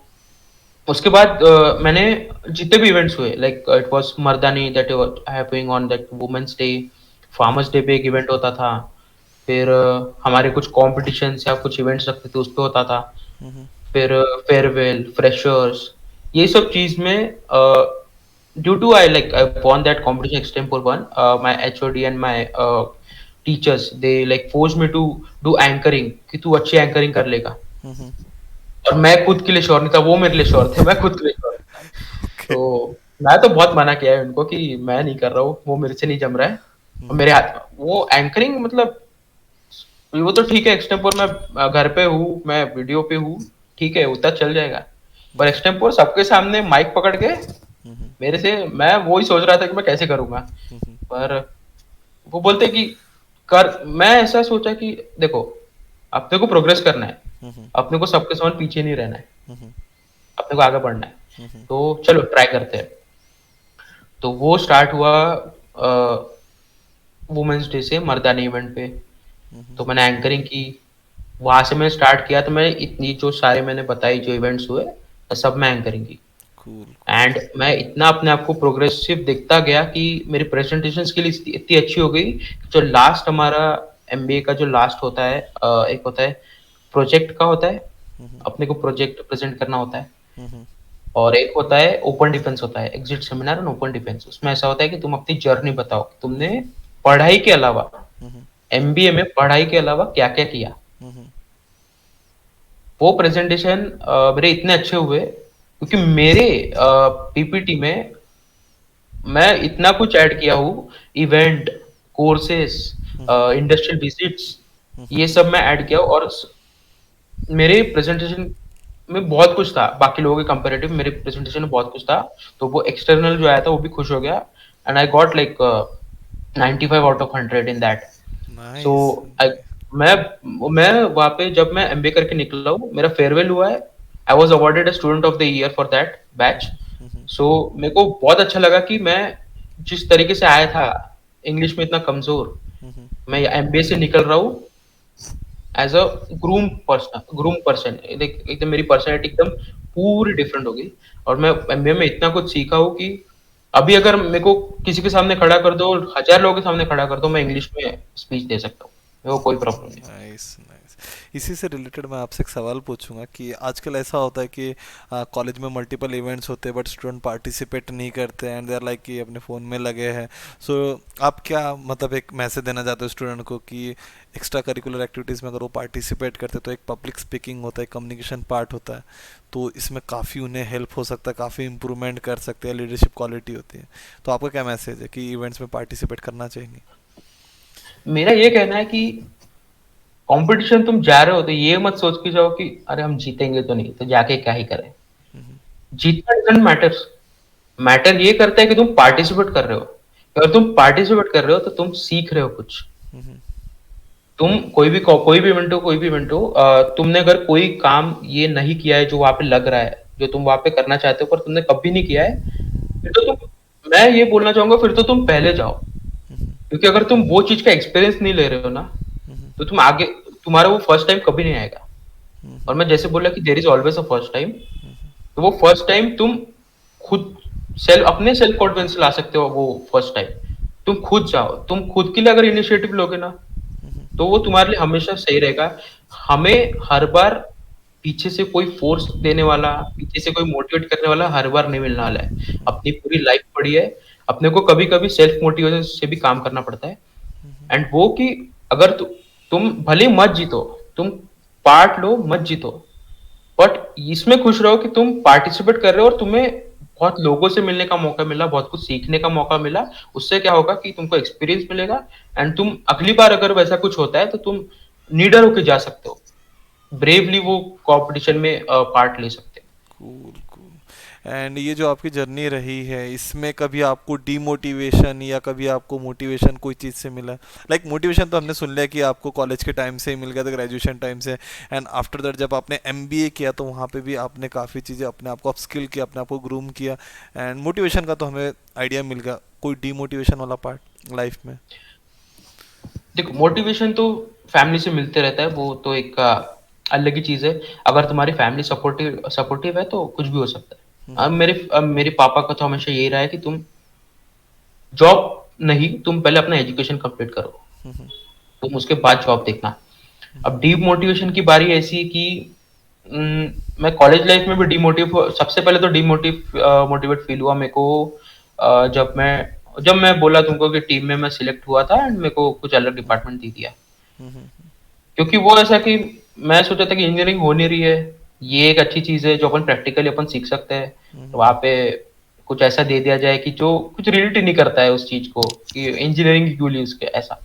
उसके बाद मैंने जितने भी इवेंट्स हुए, like it was Mardaani that happening on that women's day, farmers day पे एक इवेंट होता था। फिर हमारे कुछ कॉम्पिटिशन्स या कुछ इवेंट्स रखते थे उस पे होता था। फिर फेयरवेल, फ्रेशर्स, ये सब चीज में due to I won that competition extempore one, my HOD and my teachers they like forced me to do anchoring कि तू अच्छी एंकरिंग कर लेगा। और मैं खुद के लिए श्योर नहीं था, वो मेरे लिए श्योर थे, मैं खुद के लिए श्योर नहीं था। ओके। तो मैं तो बहुत मना किया है उनको कि मैं नहीं कर रहा हूँ, वो मेरे से नहीं जम रहा है। और मेरे हाथ वो एंकरिंग मतलब वो तो ठीक है, एक्सटेम्पोर में घर पे हूँ, मैं वीडियो पे हूँ, ठीक है उतना चल जाएगा। पर एक्सटेम्पोर सबके सामने माइक पकड़ के मेरे से, मैं वो ही सोच रहा था कि मैं कैसे करूंगा। पर वो बोलते कि कर, मैं ऐसा सोचा कि देखो अपने को प्रोग्रेस करना है, अपने को सबके सामने पीछे नहीं रहना है, अपने को आगे बढ़ना है। तो चलो ट्राई करते हैं। तो वो स्टार्ट हुआ वुमेन्स डे से मर्दानी इवेंट पे। तो मैंने एंकरिंग की, वहां से मैं स्टार्ट किया। तो मैं इतनी जो सारे मैंने बताई जो इवेंट्स हुए, सब मैं एंकरिंग की। Cool cool. एंड मैं इतना अपने आप को प्रोग्रेसिव दिखता गया कि मेरी प्रेजेंटेशन स्किल इतनी अच्छी हो गई कि जो लास्ट हमारा एमबीए का जो लास्ट होता है, एक होता है प्रोजेक्ट का होता है, अपने को प्रोजेक्ट प्रेजेंट करना होता है, और एक होता है ओपन डिफेंस होता है, exit seminar and open defence. उसमें ऐसा होता है कि तुम अपनी जर्नी बताओ कि तुमने पढ़ाई के अलावा, एमबीए में पढ़ाई के अलावा क्या क्या किया। वो प्रेजेंटेशन मेरे इतने अच्छे हुए क्योंकि मेरे पीपीटी में मैं इतना कुछ ऐड किया हूँ, इवेंट, कोर्सेस, इंडस्ट्रियल विजिट्स, ये सब मैं ऐड किया हूँ। और मेरे प्रेजेंटेशन में बहुत कुछ था, बाकी लोगों के कंपेरेटिव मेरे प्रेजेंटेशन में बहुत कुछ था। तो वो एक्सटर्नल जो आया था वो भी खुश हो गया, and I got like 95 out of 100 in that. So nice. I मैं मैं वहाँ पे जब मैं एमबीए करके निकला हूँ, मेरा फेयरवेल हुआ है। I was awarded student of the year for that batch. So मेरे को बहुत अच्छा लगा कि मैं जिस तरीके से आया था, इंग्लिश में इतना कमजोर, मैं एमबीए से निकल रहा हूँ एज अ ग्रूम पर्सन। एकदम मेरी पर्सनैलिटी एकदम पूरी डिफरेंट हो गई। और मैं एमबीए में इतना कुछ सीखा हूँ कि अभी अगर मेरे को किसी के सामने खड़ा कर दो, 1000 लोगों के सामने खड़ा कर दो, मैं इंग्लिश में स्पीच दे सकता हूँ, मेरे को कोई प्रॉब्लम नहीं। Nice nice. इसी से रिलेटेड मैं आपसे एक सवाल पूछूंगा कि आजकल ऐसा होता है कि कॉलेज में मल्टीपल इवेंट्स होते हैं बट स्टूडेंट पार्टिसिपेट नहीं करते एंड दे आर लाइक कि अपने फ़ोन में लगे हैं। सो आप क्या मतलब एक मैसेज देना चाहते हो स्टूडेंट को कि एक्स्ट्रा करिकुलर एक्टिविटीज़ में अगर वो पार्टिसिपेट करते तो एक पब्लिक स्पीकिंग होता है, कम्युनिकेशन पार्ट होता है, तो इसमें काफ़ी उन्हें हेल्प हो सकता है, काफ़ी इंप्रूवमेंट कर सकते हैं, लीडरशिप क्वालिटी होती है। तो आपका क्या मैसेज है कि इवेंट्स में पार्टिसिपेट करना चाहिए? मेरा ये कहना है कि कंपटीशन तुम जा रहे हो तो ये मत सोच के जाओ कि अरे हम जीतेंगे तो नहीं, तो जाके क्या ही करें। जीतना डजंट मैटर्स, मैटर ये करता है कि तुम पार्टिसिपेट कर रहे हो। अगर तुम पार्टिसिपेट कर रहे हो तो तुम सीख रहे हो कुछ। तुम कोई भी इवेंट हो, तुमने अगर कोई काम ये नहीं किया है जो वहां पे लग रहा है, जो तुम वहां पे करना चाहते हो पर तुमने कभी नहीं किया है, फिर तो तुम मैं ये बोलना चाहूंगा फिर तो तुम पहले जाओ। क्योंकि अगर तुम वो चीज का एक्सपीरियंस नहीं ले रहे हो ना, तो तुम आगे, तुम्हारा वो फर्स्ट टाइम कभी नहीं आएगा। और मैं जैसे बोला कि there is always a first time, तो वो फर्स्ट टाइम तुम खुद अपने सेल्फ कॉन्फिडेंस से ला सकते हो। वो फर्स्ट टाइम तुम खुद जाओ, तुम खुद के लिए अगर इनिशिएटिव लोगे ना, तो वो तुम्हारे लिए हमेशा सही रहेगा। हमें हर बार पीछे से कोई फोर्स देने वाला, पीछे से कोई मोटिवेट करने वाला हर बार नहीं मिलने वाला है। अपनी पूरी लाइफ पड़ी है, अपने को कभी कभी सेल्फ मोटिवेशन से भी काम करना पड़ता है। एंड वो कि अगर तुम भले मत जीतो, तुम पार्ट लो मत जीतो, बट इसमें खुश रहो कि तुम पार्टिसिपेट कर रहे हो और तुम्हें बहुत लोगों से मिलने का मौका मिला, बहुत कुछ सीखने का मौका मिला। उससे क्या होगा कि तुमको एक्सपीरियंस मिलेगा, एंड तुम अगली बार अगर वैसा कुछ होता है तो तुम निडर होके जा सकते हो, ब्रेवली वो कंपटीशन में पार्ट ले सकते हो। Cool cool. एंड ये जो आपकी जर्नी रही है इसमें कभी आपको डीमोटिवेशन या कभी आपको मोटिवेशन कोई चीज़ से मिला? लाइक मोटिवेशन तो हमने सुन लिया कि आपको कॉलेज के टाइम से ही मिल गया था, ग्रेजुएशन टाइम से, एंड आफ्टर दैट जब आपने एमबीए किया तो वहाँ पे भी आपने काफ़ी चीज़ें अपने आप को अपस्किल किया, अपने आप को ग्रूम किया, एंड मोटिवेशन का तो हमें आइडिया मिल गया। कोई डीमोटिवेशन वाला पार्ट लाइफ में? देखो, मोटिवेशन तो फैमिली से मिलते रहता है, वो तो एक अलग ही चीज है। अगर तुम्हारी फैमिली सपोर्टिव सपोर्टिव है तो कुछ भी हो सकता है। अब मेरे पापा का तो हमेशा यही रहा है कि तुम जॉब नहीं, तुम पहले अपना एजुकेशन कंप्लीट करो, तुम उसके बाद जॉब देखना। अब डीमोटिवेशन की बारी ऐसी कि मैं कॉलेज लाइफ में भी सबसे पहले तो मोटिवेट फील हुआ मेरे को, जब मैं बोला तुमको कि टीम में मैं सिलेक्ट हुआ था एंड मेरे को कुछ अलग डिपार्टमेंट दे दिया। क्योंकि वो ऐसा कि मैं सोचा था कि इंजीनियरिंग हो नहीं रही है, ये एक अच्छी चीज है जो अपन प्रैक्टिकली अपन सीख सकते हैं, तो वहां पे कुछ ऐसा दे दिया जाए कि जो कुछ रिलेट ही नहीं करता है उस चीज को, कि इंजीनियरिंग क्यों ली उसके ऐसा।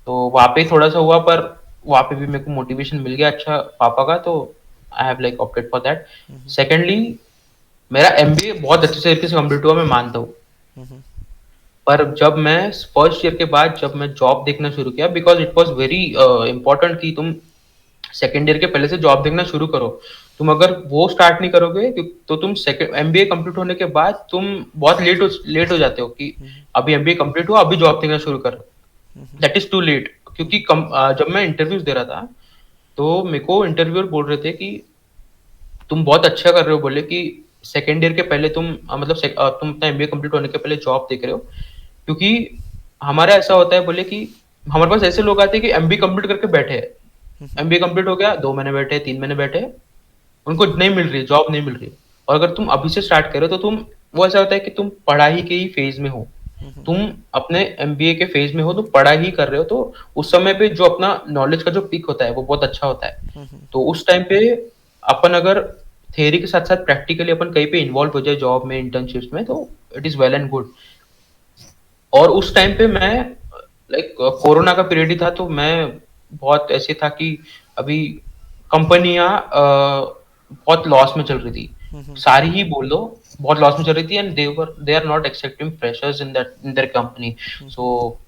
तो वहां पे थोड़ा सा हुआ, पर वहां पे भी मेरे को मोटिवेशन मिल गया अच्छा पापा का, तो I have like opted for that. Secondly, मेरा एमबीए बहुत अच्छे तरीके से कंप्लीट हुआ, मैं मानता हूँ। पर जब मैं फर्स्ट ईयर के बाद जब मैं जॉब देखना शुरू किया, because it was very important कि तुम सेकेंड ईयर के पहले से जॉब देखना शुरू करो, तुम अगर वो स्टार्ट नहीं करोगे तो तुम सेकंड एमबीए कंप्लीट होने के बाद तुम बहुत लेट हो जाते हो कि अभी एमबीए कंप्लीट हुआ अभी जॉब देखना शुरू कर, दैट इज टू लेट। क्योंकि जब मैं इंटरव्यूज दे रहा था तो मेरे को इंटरव्यूअर बोल रहे थे कि तुम बहुत अच्छा कर रहे हो, बोले कि सेकेंड ईयर के पहले तुम मतलब तुम अपना एमबीए कंप्लीट होने के पहले जॉब देख रहे हो। क्योंकि हमारा ऐसा होता है, बोले कि हमारे पास ऐसे लोग आते हैं कि एमबीए कंप्लीट करके बैठे हैं, एमबीए कंप्लीट हो गया 2 महीने बैठे, 3 महीने बैठे, उनको नहीं मिल रही, जॉब नहीं मिल रही। और अगर तुम अभी से स्टार्ट करो तो तुम, वो ऐसा होता है कि तुम पढ़ाई के ही फेज में हो, तुम अपने एमबीए के फेज में हो, तुम पढ़ाई ही कर रहे हो, तो उस समय पे जो अपना नॉलेज का जो पीक होता है वो बहुत अच्छा होता है। तो उस टाइम पे अपन अगर थ्योरी के साथ साथ प्रैक्टिकली अपन कहीं पे इन्वॉल्व हो जाए जॉब में, इंटर्नशिप्स में, तो it is well and good. और उस टाइम पे मैं लाइक कोरोना का पीरियड ही था, तो मैं बहुत ऐसे था कि अभी कंपनियां बहुत लॉस में चल रही थी, सारी ही बोल दो, बहुत लॉस में चल रही थी, and they are not accepting freshers in their company. So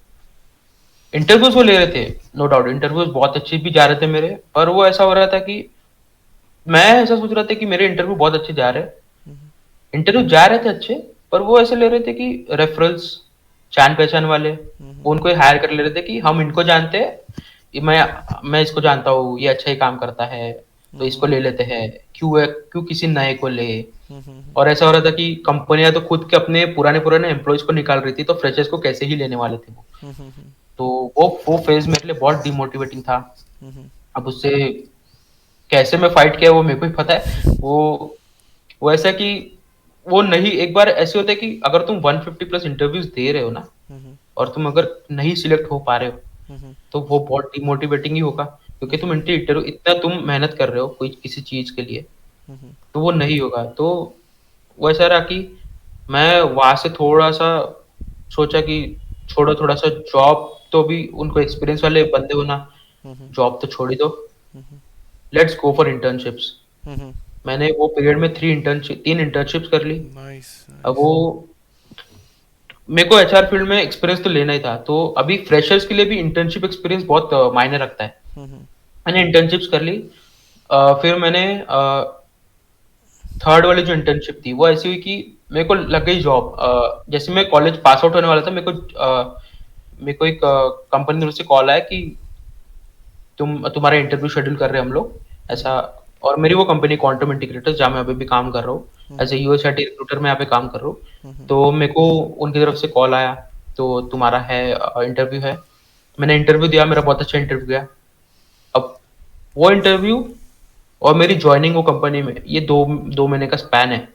interviews वो ले रहे थे, नो डाउट इंटरव्यूज बहुत अच्छे भी जा रहे थे मेरे, पर वो ऐसा हो रहा था कि मैं ऐसा सोच रहा था कि मेरे इंटरव्यू बहुत अच्छे जा रहे हैं, इंटरव्यू जा रहे थे अच्छे, पर वो ऐसे ले रहे थे कि रेफरल्स, जान पहचान वाले, वो उनको हायर कर ले रहे थे कि हम इनको जानते हैं, ये मैं इसको जानता हूँ, ये अच्छा ही काम करता है, तो इसको ले लेते हैं, क्यों किसी नए को ले। और ऐसा हो रहा था कि कंपनियां तो खुद के अपने पुराने पुराने एम्प्लॉयज को निकाल रही थी, तो फ्रेशर्स को कैसे ही लेने वाले थे वो। तो वो फेज मेरे लिए बहुत डिमोटिवेटिंग था। अब उससे कैसे मैं फाइट किया वो मेरे को ही पता है। वो ऐसा कि वो नहीं, एक बार ऐसे होता है कि अगर तुम 150 प्लस इंटरव्यूज दे रहे हो ना, और तुम अगर नहीं सिलेक्ट हो पा रहे हो, तो वो बहुत डिमोटिवेटिंग ही होगा, क्योंकि तुम इंटरव्यू इतना तुम मेहनत कर रहे हो कोई किसी चीज के लिए, तो वो नहीं होगा। तो वो ऐसा रहा कि मैं वहां से थोड़ा सा सोचा कि छोड़ो, थोड़ा सा जॉब, तो भी उनको एक्सपीरियंस वाले बंदे हो ना, जॉब तो छोड़ ही दो, लेट्स गो फॉर इंटर्नशिप्स। मैंने वो पीरियड में 3 इंटर्नशिप्स कर ली। नाइस अब नाइस। वो मेरे को एचआर फील्ड में एक्सपीरियंस तो लेना ही था, तो अभी फ्रेशर्स के लिए भी इंटर्नशिप एक्सपीरियंस बहुत मायने रखता है। मैंने इंटर्नशिप्स कर ली। फिर मैंने थर्ड वाली जो इंटर्नशिप थी वो ऐसी हुई कि मेरे को लग गई जॉब। जैसे मैं कॉलेज पास आउट होने वाला था, मेरे को एक कंपनी की तरफ से कॉल आया कि तुम्हारा इंटरव्यू शेड्यूल कर रहे हैं हम लोग, ऐसा। और मेरी वो कंपनी क्वांटम इंटीग्रेटर्स, जहाँ मैं अभी भी काम कर रहा हूँ एज ए यूएसआईटी रिक्रूटर, मैं यहाँ पे काम कर रहा हूँ। तो मेरे को उनकी तरफ से कॉल आया, तो तुम्हारा है इंटरव्यू है। मैंने इंटरव्यू दिया, मेरा बहुत अच्छा इंटरव्यू गया। अब वो इंटरव्यू और मेरी ज्वाइनिंग वो कंपनी में, ये दो दो महीने का स्पैन है,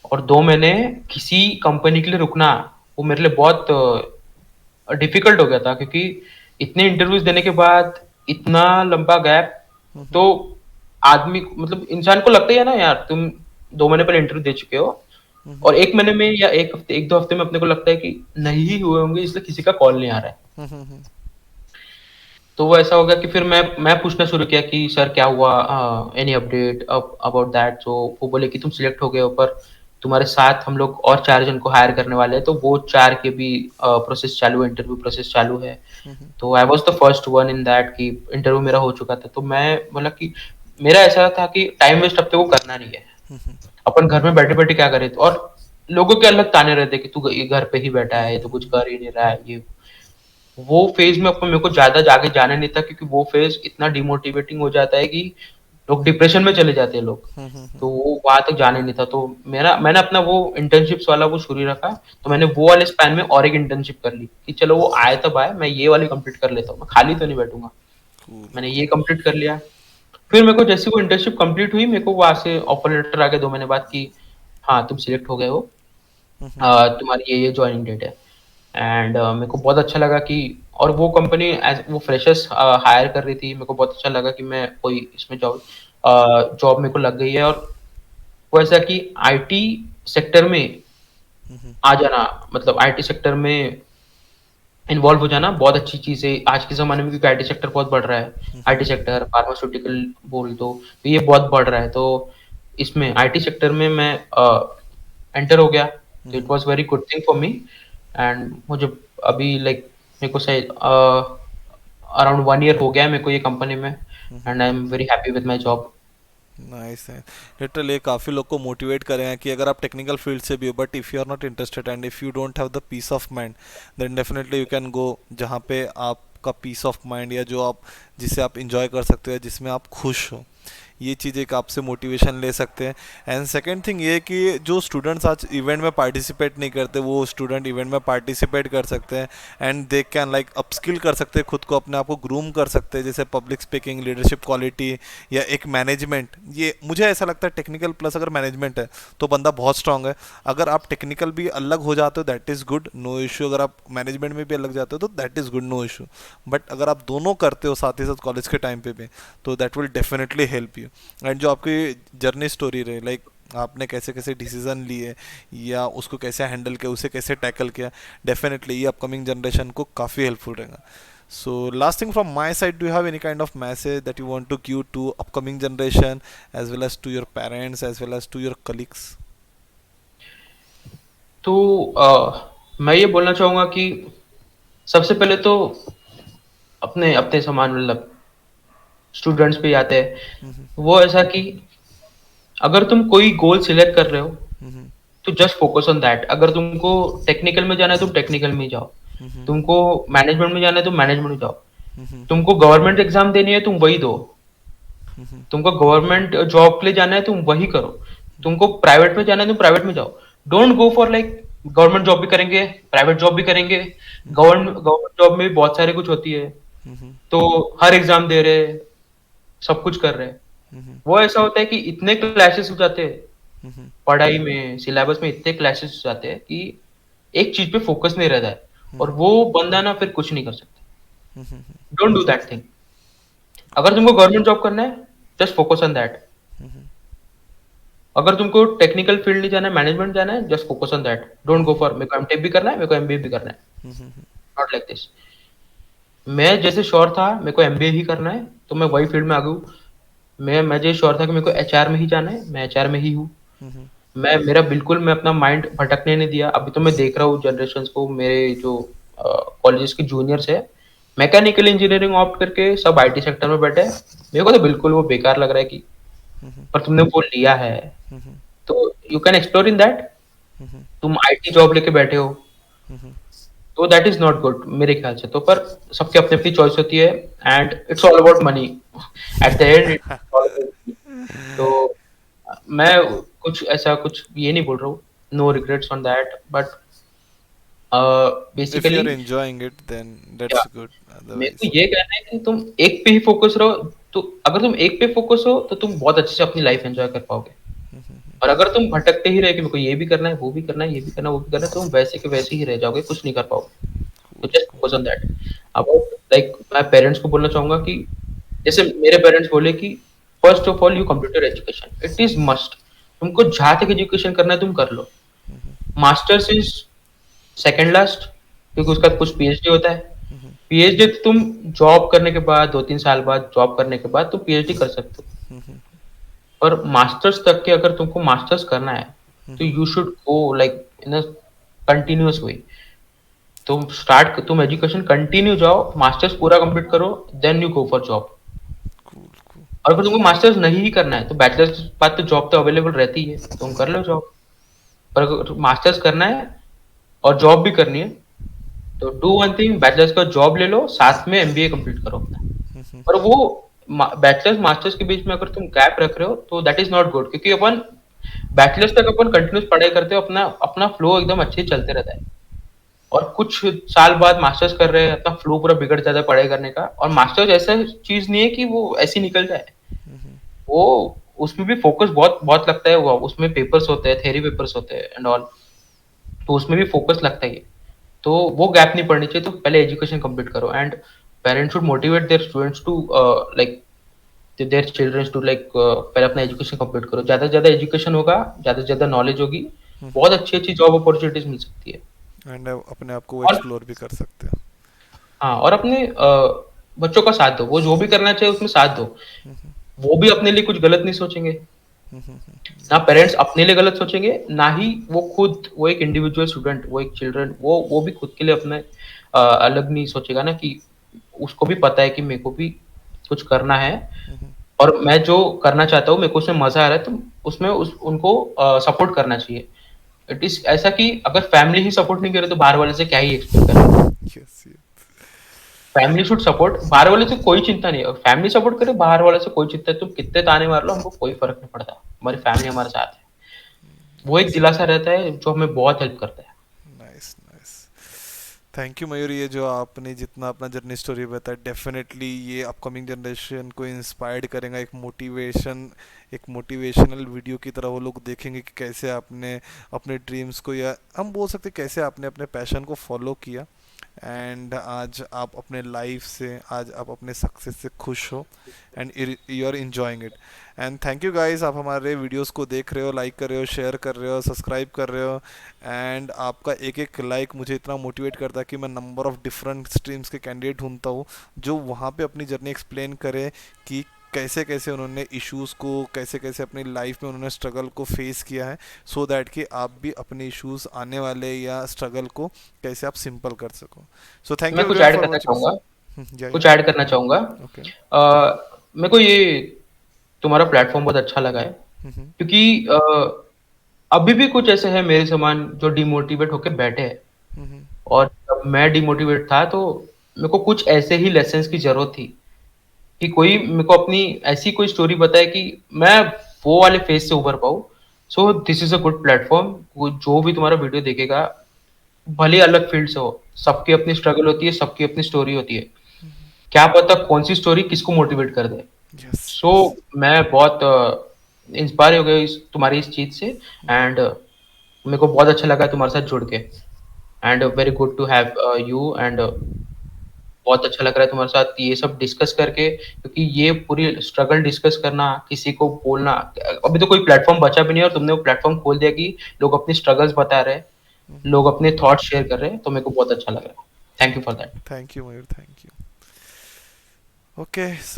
और 2 महीने किसी कंपनी के लिए रुकना, वो मेरे लिए बहुत डिफिकल्ट हो गया था, क्योंकि इतने इंटरव्यूज देने के बाद इतना लंबा गैप, तो आदमी मतलब इंसान को लगता ही है ना यार, तुम 2 महीने पहले इंटरव्यू दे चुके हो, और 1 महीने में या 1 हफ्ते 1-2 हफ्ते में अपने को लगता है कि नहीं ही हुए होंगे, इसलिए किसी का कॉल नहीं आ रहा है। तो वो ऐसा हो गया कि फिर मैं पूछना शुरू किया कि सर क्या हुआ, एनी अपडेट अबाउट दैट। तो वो बोले कि तुम सिलेक्ट हो गए हो, पर तुम्हारे साथ हम लोग और 4 जन को हायर करने वाले हैं, तो वो 4 के भी प्रोसेस चालू है, इंटरव्यू प्रोसेस चालू है। तो I was the first one in that कि इंटरव्यू मेरा हो चुका था। तो मैं बोला कि मेरा ऐसा था कि टाइम वेस्ट अब तक वो करना नहीं है, अपन घर में बैठे बैठे क्या करे। तो और लोगों के अलग ताने रहते कि तू ये घर पे ही बैठा है, तो कुछ कर ही नहीं रहा है, ये वो फेज में अपन मेरे को ज्यादा आगे जाने नहीं था, क्योंकि वो फेज इतना डिमोटिवेटिंग हो जाता है कि लोग डिप्रेशन में चले जाते हैं लोग। तो वो वहां तक जाने नहीं था, तो मैंने अपना वो इंटर्नशिप्स वाला वो शुरू ही रखा। तो मैंने वो वाले स्पैन में और एक इंटर्नशिप कर ली कि चलो वो आए तब आए, मैं ये वाली कंप्लीट कर लेता हूँ, मैं खाली तो नहीं बैठूंगा। कूल मैंने ये कूल। कंप्लीट कर लिया। फिर मेरे को जैसे वो इंटर्नशिप कंप्लीट हुई, मेरे को वहां से ऑफर लेटर आ गया 2 महीने बाद कि हाँ तुम सिलेक्ट हो गए हो, तुम्हारी ये ज्वाइनिंग डेट है। एंड मेरे को बहुत अच्छा लगा कि, और वो कंपनी एज वो फ्रेशर्स हायर कर रही थी, मेरे को बहुत अच्छा लगा कि मैं कोई इसमें जॉब जॉब मेरे को लग गई है। और वो ऐसा कि आईटी सेक्टर में आ जाना, मतलब आईटी सेक्टर में इन्वॉल्व हो जाना बहुत अच्छी चीज है आज के जमाने में, क्योंकि आईटी सेक्टर बहुत बढ़ रहा है। आईटी सेक्टर फार्मास्यूटिकल बोल दो, तो ये बहुत बढ़ रहा है। तो इसमें आईटी सेक्टर में मैं एंटर हो गया, तो it was very good thing for me. And मुझे अभी लाइक मेरे को शायद अराउंड 1 ईयर हो गया है मेरे को ये कंपनी में, and I am very happy with my job. Nice है। लिटरली काफ़ी लोग को मोटिवेट करें कि अगर आप टेक्निकल फील्ड से भी हो but if you are not interested and if you don't have the peace of mind, then definitely you can go जहाँ पे आपका पीस ऑफ माइंड या जो आप जिसे आप इंजॉय कर सकते हो या जिसमें आप खुश हो, ये चीज़ एक आपसे मोटिवेशन ले सकते हैं। एंड सेकेंड थिंग ये कि जो स्टूडेंट्स आज इवेंट में पार्टिसिपेट नहीं करते वो स्टूडेंट इवेंट में पार्टिसिपेट कर सकते हैं and they can like upskill कर सकते हैं खुद को, अपने आप को ग्रूम कर सकते हैं, जैसे पब्लिक स्पीकिंग, लीडरशिप क्वालिटी या एक मैनेजमेंट। ये मुझे ऐसा लगता है टेक्निकल प्लस अगर मैनेजमेंट है तो बंदा बहुत स्ट्रांग है। अगर आप टेक्निकल भी अलग हो जाते हो that is good, no issue. अगर आप मैनेजमेंट में भी अलग जाते हो तो that is good, no issue. But अगर आप दोनों करते हो साथ ही साथ कॉलेज के टाइम पे भी, तो that will definitely help you. And जो आपकी जर्नी स्टोरी रही, लाइक आपने कैसे कैसे डिसीजन लिए या उसको कैसे हैंडल किया, उसे कैसे टैकल किया, डेफिनेटली ये अपकमिंग जनरेशन को काफ़ी हेल्पफुल रहेगा। So last thing from my side, do you have any kind of message that you want to give to upcoming generation as well as to your parents as well as to your colleagues? तो मैं ये बोलना चाहूँगा कि सबसे पहले तो अपने अपने समान मतलब स्टूडेंट्स पे ही आते हैं। Mm-hmm. वो ऐसा कि अगर तुम कोई गोल सिलेक्ट कर रहे हो Mm-hmm. तो जस्ट फोकस ऑन दैट। अगर तुमको टेक्निकल में जाना है तुम टेक्निकल में ही जाओ, Mm-hmm. तुमको मैनेजमेंट में जाना है तुम मैनेजमेंट में जाओ, Mm-hmm. तुमको गवर्नमेंट एग्जाम देनी है तुम वही दो, Mm-hmm. तुमको गवर्नमेंट जॉब के लिए जाना है तुम वही करो, तुमको प्राइवेट में जाना है तुम प्राइवेट में जाओ। Don't go for like government job भी करेंगे प्राइवेट जॉब भी करेंगे। गवर्नमेंट जॉब में भी बहुत सारे कुछ होती है, Mm-hmm. तो हर एग्जाम दे रहे सब कुछ कर रहे हैं। Mm-hmm. वो ऐसा होता है कि इतने क्लैशेस हो जाते हैं Mm-hmm. पढ़ाई में, सिलेबस में इतने क्लैशेस हो जाते हैं कि एक चीज पे फोकस नहीं रहता है और Mm-hmm. वो बंदा ना फिर कुछ नहीं कर सकता। Mm-hmm. Don't do that thing. अगर तुमको गवर्नमेंट जॉब करना है जस्ट फोकस ऑन दैट। अगर तुमको टेक्निकल फील्ड नहीं जाना है मैनेजमेंट जाना है just focus on that. Don't go for मेरे को एमटेक भी करना है मेरे को एमबीए भी करना है, Mm-hmm. Not like this. मैं जैसे श्योर था मेरे को एमबीए ही करना है तो मैं वही फील्ड में आ गया हूँ। मैं जैसे श्योर था कि मेरे को एचआर में ही जाना है मैं एचआर में ही हूँ। Mm-hmm. मैं अपना माइंड भटकने नहीं दिया। अभी तो मैं देख रहा हूँ जनरेशन को, मेरे जो कॉलेजेस के जूनियर्स है मैकेनिकल इंजीनियरिंग ऑप्ट करके सब आईटी सेक्टर में बैठे हैं। मेरे को तो बिल्कुल वो बेकार लग रहा है कि पर तुमने वो लिया है Mm-hmm. तो you can explore in that. Mm-hmm. तुम आईटी जॉब लेके बैठे हो Mm-hmm. तो दैट इज नॉट गुड मेरे ख्याल से। तो पर सबकी अपनी अपनी चॉइस होती है and it's all about money at the end. तो मैं कुछ ऐसा कुछ ये नहीं बोल रहा हूँ, no regrets on that, but If basically you're enjoying it, then या that's good. मेरे को Otherwise, ये कहना है कि तुम एक पे ही फोकस रहो। तो अगर तुम एक पे फोकस हो तो तुम बहुत अच्छे से अपनी लाइफ एंजॉय कर पाओगे। और अगर तुम भटकते ही रहे कि मेरे को ये भी करना है वो भी करना है ये भी करना है वो भी करना है, तो तुम वैसे के वैसे ही रह जाओगे, कुछ नहीं कर पाओगे। तो cool, just cool. Focus on that. About like मैं पेरेंट्स को बोलना चाहूंगा कि जैसे मेरे पेरेंट्स बोले कि first of all you computer education it is must. तुमको जहाँ तक एजुकेशन करना है तुम कर लो। मास्टर्स इज सेकंड लास्ट, क्योंकि उसका कुछ पीएचडी होता है। Mm-hmm. पीएचडी तो तुम जॉब करने के बाद 2-3 साल बाद जॉब करने के बाद तुम पीएचडी कर सकते हो। Mm-hmm. और मास्टर्स तक के अगर तुमको मास्टर्स करना है तो Mm-hmm. You should go like in a continuous way. तुम एजुकेशन कंटिन्यू जाओ, मास्टर्स पूरा कंप्लीट करो, then you go for job. Cool, cool. और अगर तुमको मास्टर्स नहीं ही करना है तो बैचलर्स के बाद तो जॉब तो अवेलेबल रहती है, तुम कर लो जॉब। पर अगर मास्टर्स करना है और जॉब भी करनी है तो डू वन थिंग, बैचलर्स का जॉब ले लो साथ में एमबीए कंप्लीट करो अपना। Mm-hmm. और वो बैचलर्स मास्टर्स के बीच में अगर तुम गैप रख रहे हो तो दैट इज नॉट गुड, क्योंकि अपन बैचलर्स तक अपन कंटिन्यूस पढ़ाई करते हो, अपना अपना फ्लो एकदम अच्छे से चलते रहता है। और कुछ साल बाद मास्टर्स कर रहे हैं अपना फ्लो पूरा बिगड़ जाता है पढ़ाई करने का। और मास्टर्स ऐसा चीज नहीं है कि वो ऐसी निकल जाए, वो उसमें भी फोकस बहुत बहुत लगता है। वो उसमें पेपर्स होते हैं, थ्योरी पेपर्स होते हैं एंड ऑल, तो उसमें भी फोकस लगता है। तो वो गैप नहीं पड़नी चाहिए। तो पहले एजुकेशन कंप्लीट करो and parents should motivate their students to like their childrens to like पहले अपना एजुकेशन कंप्लीट करो। ज्यादा से ज्यादा एजुकेशन होगा, ज्यादा से ज्यादा नॉलेज होगी, बहुत अच्छी अच्छी जॉब अपॉर्चुनिटीज मिल सकती है। एंड अपने आप को और एक्सप्लोर भी कर सकते हैं। हाँ, और अपने बच्चों का साथ दो, वो जो भी करना चाहिए उसमें साथ दो। वो भी अपने लिए कुछ गलत नहीं सोचेंगे, ना पेरेंट्स अपने लिए गलत सोचेंगे, ना ही वो खुद, वो एक इंडिविजुअल स्टूडेंट, वो एक चिल्ड्रन, वो भी खुद के लिए अपने अलग नहीं सोचेगा ना कि उसको भी पता है कि मेरे को भी कुछ करना है। और मैं जो करना चाहता हूँ, मेरे को उसमें मज़ा आ रहा है, तो उसमें उनको सपोर्ट करना चाहिए। इट इज़ ऐसा कि अगर फैमिली ही सपोर्ट नहीं करे, तो बाहर वाले से क्या ही एक्सपेक्ट करें। Yes yes. Family should support, बाहर वाले से कोई चिंता नहीं है। फैमिली सपोर्ट करे, बाहर वाले से कोई चिंता है, तुम कितने ताने मार लो, हमको कोई फ़र्क नहीं पड़ता। हमारी फैमिली हमारे साथ है। वो एक नाइस दिलासा रहता है, जो हमें बहुत हेल्प करता है। Nice nice. थैंक यू मयूर, ये जो आपने जितना अपना जर्नी स्टोरी बताया, डेफिनेटली ये अपकमिंग जनरेशन को इंस्पायर्ड करेगा। एक मोटिवेशनल वीडियो की तरह वो लोग देखेंगे कि कैसे आपने अपने ड्रीम्स को, या हम बोल सकते हैं कैसे आपने अपने पैशन को फॉलो किया, एंड आज आप अपने लाइफ से, आज आप अपने सक्सेस से खुश हो, and you are enjoying it. And thank you guys, आप हमारे वीडियोस को देख रहे हो, लाइक कर रहे हो, शेयर कर रहे हो, सब्सक्राइब कर रहे हो। एंड आपका एक एक लाइक मुझे इतना मोटिवेट करता है कि मैं नंबर ऑफ डिफरेंट स्ट्रीम्स के कैंडिडेट ढूंढता हूँ जो वहाँ पे अपनी जर्नी एक्सप्लेन करे कि कैसे कैसे उन्होंने इश्यूज़ को, कैसे कैसे अपनी लाइफ में उन्होंने स्ट्रगल को फेस किया है, सो दैट कि आप भी अपने इश्यूज़ आने वाले या स्ट्रगल को कैसे आप सिंपल कर सको। सो थैंक यू मैं कुछ एवरीवन ऐड फॉर करना वाचिंग। चाहूँगा, या कुछ ऐड करना चाहूँगा। ओके। मेरे को ये तुम्हारा प्लेटफ़ॉर्म बहुत अच्छा लगा है, क्योंकि अभी भी कुछ ऐसे हैं मेरे समान जो डिमोटिवेट होके बैठे हैं, और जब मैं डिमोटिवेट था, तो मेरे को कुछ ऐसे ही लेसन्स की ज़रूरत थी, कि कोई मेरे को अपनी ऐसी कोई स्टोरी बताए कि मैं वो वाले फेज़ से उभर पाऊँ। So this is a good platform. वो जो भी तुम्हारा वीडियो देखेगा, भले ही अलग फ़ील्ड से हो, सबकी अपनी स्ट्रगल होती है, सबकी अपनी स्टोरी होती है। क्या पता कौन-सी स्टोरी किसको मोटिवेट कर दे। Yes so yes. मैं बहुत इंस्पायर हो गया इस तुम्हारी इस चीज़ से, एंड मेरे को बहुत अच्छा लगा तुम्हारे साथ जुड़ के, and very good to have you, and बहुत अच्छा लग रहा है तुम्हारे साथ ये सब डिस्कस करके, क्योंकि ये पूरी स्ट्रगल डिस्कस करना, किसी को बोलना, अभी तो कोई प्लेटफ़ॉर्म बचा भी नहीं है, और तुमने वो प्लेटफ़ॉर्म खोल दिया कि लोग अपनी स्ट्रगल्स बता रहे हैं, लोग अपने थॉट्स शेयर कर रहे हैं, तो मेरे को बहुत अच्छा लग रहा है। Thank you for that. Thank you Mayur, thank you. Okay so